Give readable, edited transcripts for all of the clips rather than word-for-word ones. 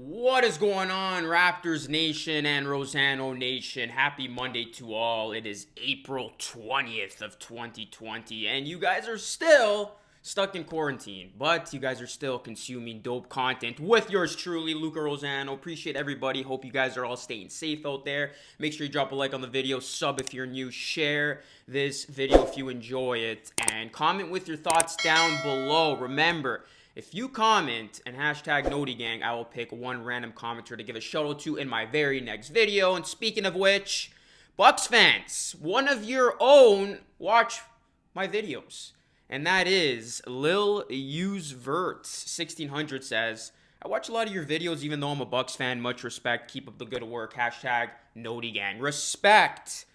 What is going on, Raptors Nation and Rosano Nation? Happy Monday to all. It is April 20th of 2020, and you guys are still stuck in quarantine, but you guys are still consuming dope content with yours truly, Luca Rosano. Appreciate everybody. Hope you guys are all staying safe out there. Make sure you drop a like on the video, sub if you're new, share this video if you enjoy it, and comment with your thoughts down below. Remember, if you comment and hashtag NotiGang, I will pick one random commenter to give a shout out to in my very next video. And speaking of which, Bucks fans, one of your own watch my videos. And that is Lil Usevert 1600 says, I watch a lot of your videos even though I'm a Bucks fan. Much respect. Keep up the good work. Hashtag NotiGang. Respect.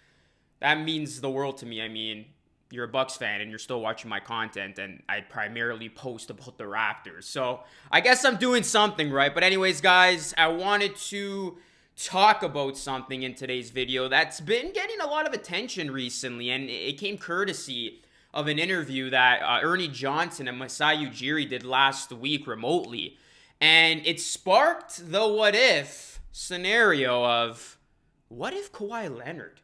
That means the world to me. I mean, you're a Bucks fan and you're still watching my content, and I primarily post about the Raptors. So I guess I'm doing something right. But anyways, guys, I wanted to talk about something in today's video that's been getting a lot of attention recently, and it came courtesy of an interview that Ernie Johnson and Masai Ujiri did last week remotely. And it sparked the what if scenario of, what if Kawhi Leonard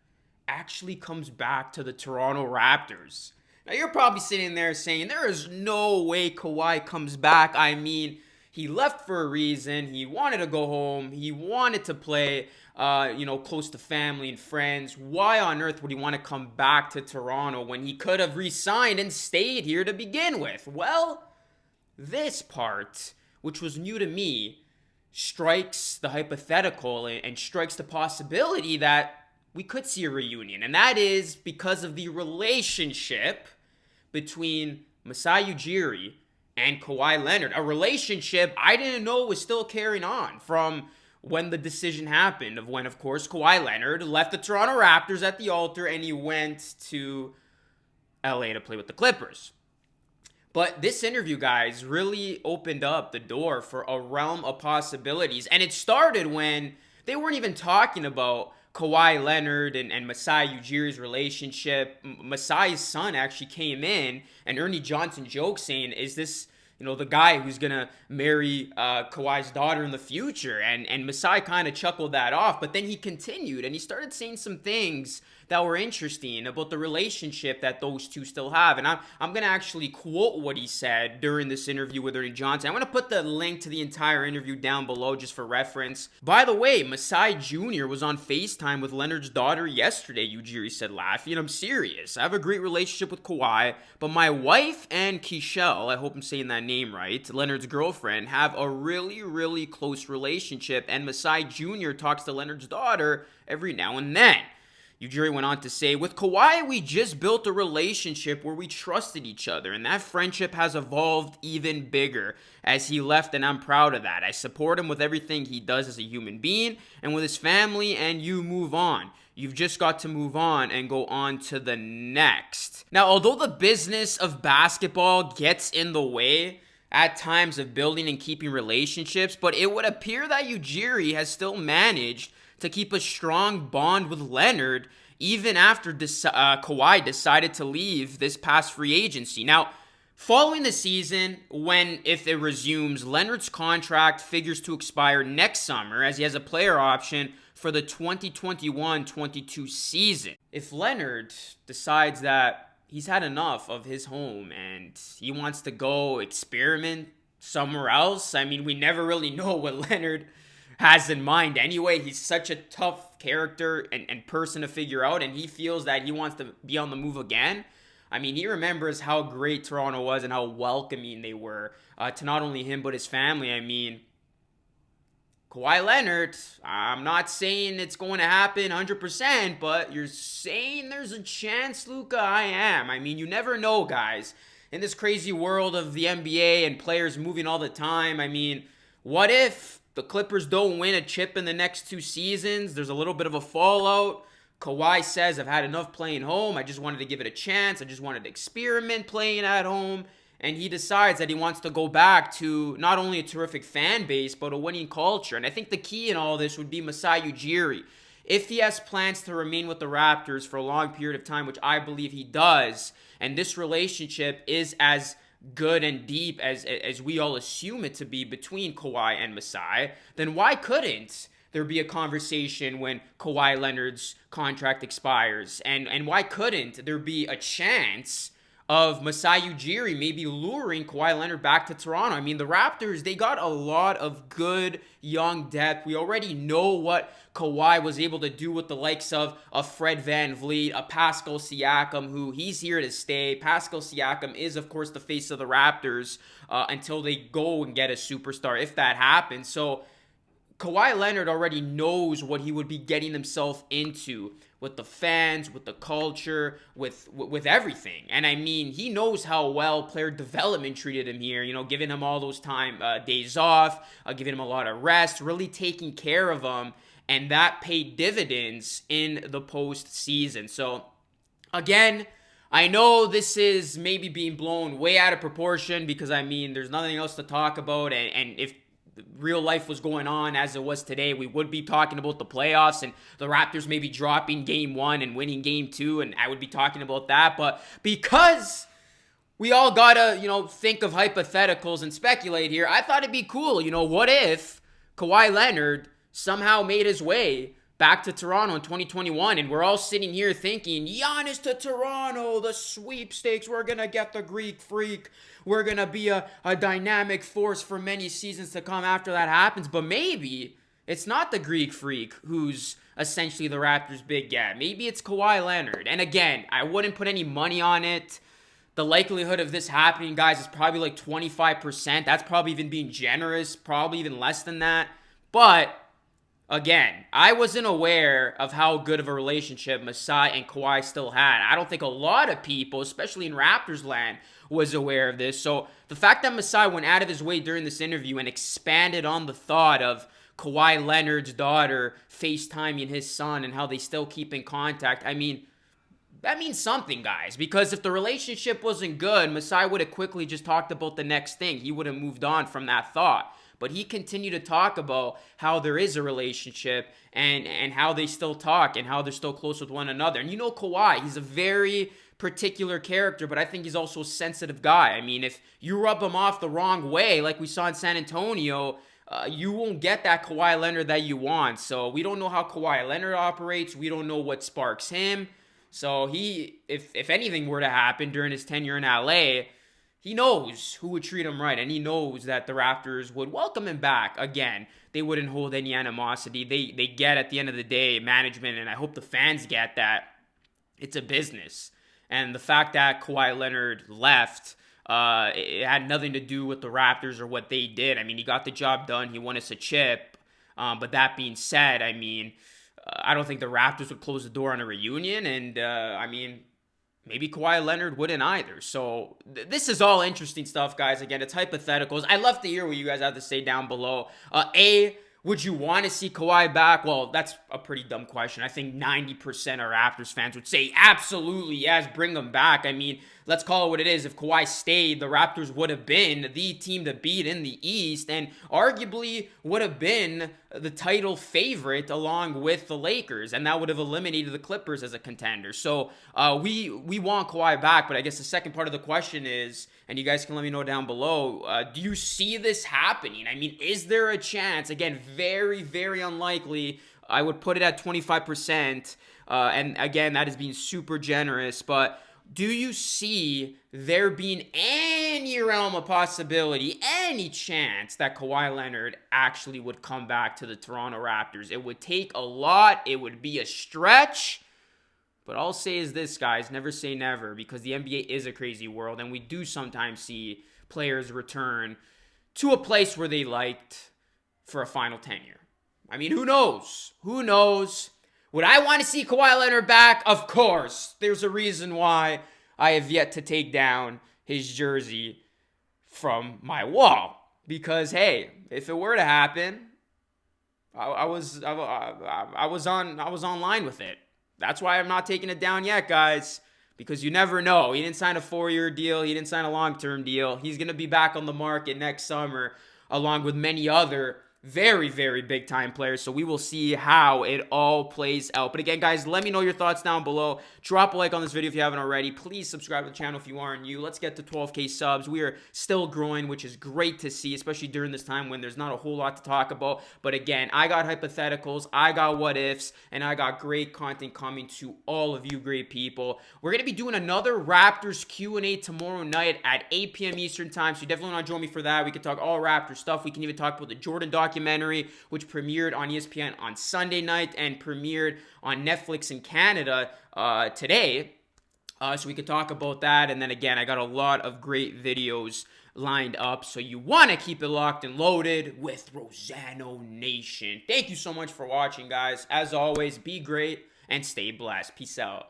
actually comes back to the Toronto Raptors? Now you're probably sitting there saying there is no way Kawhi comes back. I mean, he left for a reason. He wanted to go home. He wanted to play close to family and friends. Why on earth would he want to come back to Toronto when he could have re-signed and stayed here to begin with? Well, this part, which was new to me, strikes the hypothetical and strikes the possibility that we could see a reunion, and that is because of the relationship between Masai Ujiri and Kawhi Leonard. A relationship I didn't know was still carrying on from when the decision happened, of when, of course, Kawhi Leonard left the Toronto Raptors at the altar and he went to LA to play with the Clippers. But this interview, guys, really opened up the door for a realm of possibilities, and it started when they weren't even talking about Kawhi Leonard and Masai Ujiri's relationship. Masais Son actually came in, and Ernie Johnson joked saying, is this, the guy who's going to marry Kawhi's daughter in the future? And Masai kind of chuckled that off, but then he continued, and he started saying some things that were interesting about the relationship that those two still have. And I'm going to actually quote what he said during this interview with Ernie Johnson. I'm going to put the link to the entire interview down below just for reference. By the way, Masai Jr. was on FaceTime with Leonard's daughter yesterday, Ujiri said, laughing. I'm serious. I have a great relationship with Kawhi, but my wife and Kishelle, I hope I'm saying that name right, Leonard's girlfriend, have a really, really close relationship, and Masai Jr. talks to Leonard's daughter every now and then. Ujiri went on to say, with Kawhi, we just built a relationship where we trusted each other, and that friendship has evolved even bigger as he left, and I'm proud of that. I support him with everything he does as a human being and with his family, and you move on. You've just got to move on and go on to the next. Now, although the business of basketball gets in the way at times of building and keeping relationships, but it would appear that Ujiri has still managed to keep a strong bond with Leonard even after Kawhi decided to leave this past free agency. Now, following the season, if it resumes, Leonard's contract figures to expire next summer as he has a player option for the 2021-22 season. If Leonard decides that he's had enough of his home and he wants to go experiment somewhere else, I mean, we never really know what Leonard has in mind anyway. He's such a tough character and person to figure out, and he feels that he wants to be on the move again. I mean, he remembers how great Toronto was and how welcoming they were to not only him but his family. I mean, Kawhi Leonard, I'm not saying it's going to happen 100%, but you're saying there's a chance, Luca? I am. I mean, you never know, guys. In this crazy world of the NBA and players moving all the time, I mean, what if the Clippers don't win a chip in the next 2 seasons? There's a little bit of a fallout. Kawhi says, I've had enough playing home. I just wanted to give it a chance. I just wanted to experiment playing at home. And he decides that he wants to go back to not only a terrific fan base, but a winning culture. And I think the key in all this would be Masai Ujiri. If he has plans to remain with the Raptors for a long period of time, which I believe he does, and this relationship is as good and deep as we all assume it to be between Kawhi and Masai, then why couldn't there be a conversation when Kawhi Leonard's contract expires? And why couldn't there be a chance of Masai Ujiri maybe luring Kawhi Leonard back to Toronto? I mean, the Raptors, they got a lot of good young depth. We already know what Kawhi was able to do with the likes of a Fred VanVleet, a Pascal Siakam, who he's here to stay. Pascal Siakam is, of course, the face of the Raptors until they go and get a superstar, if that happens. So Kawhi Leonard already knows what he would be getting himself into with the fans, with the culture, with everything. And I mean, he knows how well player development treated him here, giving him all those days off, giving him a lot of rest, really taking care of him. And that paid dividends in the postseason. So again, I know this is maybe being blown way out of proportion because, I mean, there's nothing else to talk about. And if real life was going on as it was today, we would be talking about the playoffs and the Raptors maybe dropping game 1 and winning game 2, and I would be talking about that. But because we all gotta, think of hypotheticals and speculate here, I thought it'd be cool. What if Kawhi Leonard somehow made his way back to Toronto in 2021, and we're all sitting here thinking, Giannis to Toronto, the sweepstakes, we're going to get the Greek Freak, we're going to be a dynamic force for many seasons to come after that happens. But maybe it's not the Greek Freak who's essentially the Raptors' big get. Maybe it's Kawhi Leonard. And again, I wouldn't put any money on it. The likelihood of this happening, guys, is probably like 25%. That's probably even being generous, probably even less than that. But again, I wasn't aware of how good of a relationship Masai and Kawhi still had. I don't think a lot of people, especially in Raptors land, was aware of this. So the fact that Masai went out of his way during this interview and expanded on the thought of Kawhi Leonard's daughter FaceTiming his son and how they still keep in contact, I mean, that means something, guys. Because if the relationship wasn't good, Masai would have quickly just talked about the next thing. He would have moved on from that thought. But he continued to talk about how there is a relationship and how they still talk and how they're still close with one another. And Kawhi, he's a very particular character, but I think he's also a sensitive guy. I mean, if you rub him off the wrong way, like we saw in San Antonio, you won't get that Kawhi Leonard that you want. So we don't know how Kawhi Leonard operates. We don't know what sparks him. So if anything were to happen during his tenure in LA, he knows who would treat him right, and he knows that the Raptors would welcome him back. Again, they wouldn't hold any animosity. They get, at the end of the day, management, and I hope the fans get that it's a business. And the fact that Kawhi Leonard left, it had nothing to do with the Raptors or what they did. I mean, he got the job done. He won us a chip. But that being said, I mean, I don't think the Raptors would close the door on a reunion, and I mean, maybe Kawhi Leonard wouldn't either. So this is all interesting stuff, guys. Again, it's hypotheticals. I'd love to hear what you guys have to say down below. Would you want to see Kawhi back? Well, that's a pretty dumb question. I think 90% of Raptors fans would say absolutely yes, bring him back. I mean, let's call it what it is. If Kawhi stayed, the Raptors would have been the team to beat in the East and arguably would have been the title favorite along with the Lakers, and that would have eliminated the Clippers as a contender. So we want Kawhi back, but I guess the second part of the question is, and you guys can let me know down below, do you see this happening? I mean, is there a chance? Again, very, very unlikely. I would put it at 25%. And again, that is being super generous. But do you see there being any realm of possibility, any chance that Kawhi Leonard actually would come back to the Toronto Raptors? It would take a lot. It would be a stretch. But all I'll say is this, guys, never say never, because the NBA is a crazy world, and we do sometimes see players return to a place where they liked for a final tenure. I mean, who knows? Who knows? Would I want to see Kawhi Leonard back? Of course. There's a reason why I have yet to take down his jersey from my wall. Because, hey, if it were to happen, I was online with it. That's why I'm not taking it down yet, guys, because you never know. He didn't sign a 4-year deal. He didn't sign a long-term deal. He's going to be back on the market next summer, along with many other very, very big time players. So we will see how it all plays out. But again, guys, let me know your thoughts down below. Drop a like on this video if you haven't already. Please subscribe to the channel if you aren't new. Let's get to 12K subs. We are still growing, which is great to see, especially during this time when there's not a whole lot to talk about. But again, I got hypotheticals, I got what ifs, and I got great content coming to all of you great people. We're going to be doing another Raptors Q&A tomorrow night at 8 p.m. Eastern time. So you definitely want to join me for that. We can talk all Raptors stuff. We can even talk about the Jordan documentary, which premiered on ESPN on Sunday night and premiered on Netflix in Canada today. So we could talk about that. And then again, I got a lot of great videos lined up. So you want to keep it locked and loaded with Rosano Nation. Thank you so much for watching, guys. As always, be great and stay blessed. Peace out.